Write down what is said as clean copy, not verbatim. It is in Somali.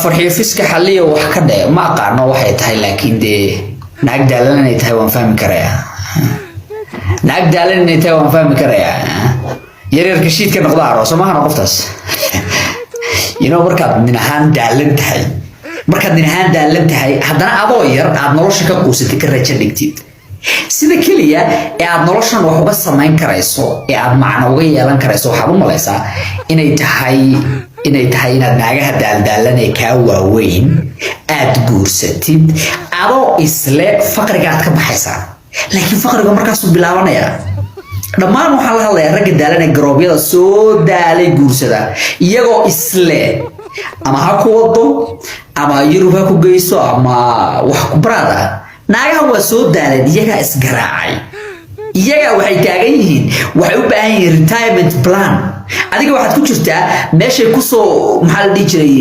فرحي فيسك حلية وحكده ما قارنا واحد هاي لكن دي نقدر لنا نتهاون فهم كريا نقدر لنا نتهاون فهم كريا يرير كشيت كنقدار وسماها نقفتس مركب من هان دالنت هاي مركب من هان دالنت هاي حدنا أبوير عاد نروش كقوسة كريتشر دكتيد sida kaliya ee aad noloshan wax uga sameyn karayso ee aad macno uga yeelan karayso waxa u malaysaa inay tahay inaad naagaha daaldaalanay ka waaweyn aad guursatid adoo isle faqriga aad ka baxaysaa laakiin faqriga markaas uu bilaabanaya dhammaan waxa la hadlayaa rag daalanay garoobyada soo daalay guursada iyagoo isle ama ha ku wado ama Yurub ha ku geyso ama wax ku barada naagaha waa soo daalan iyaga isgaraacay iyaga waxay taagan yihiin waxay u baahan yihiin retirement plan adiga waxaad ku jirtaa meeshay ku soo maxaa la dhihi jiray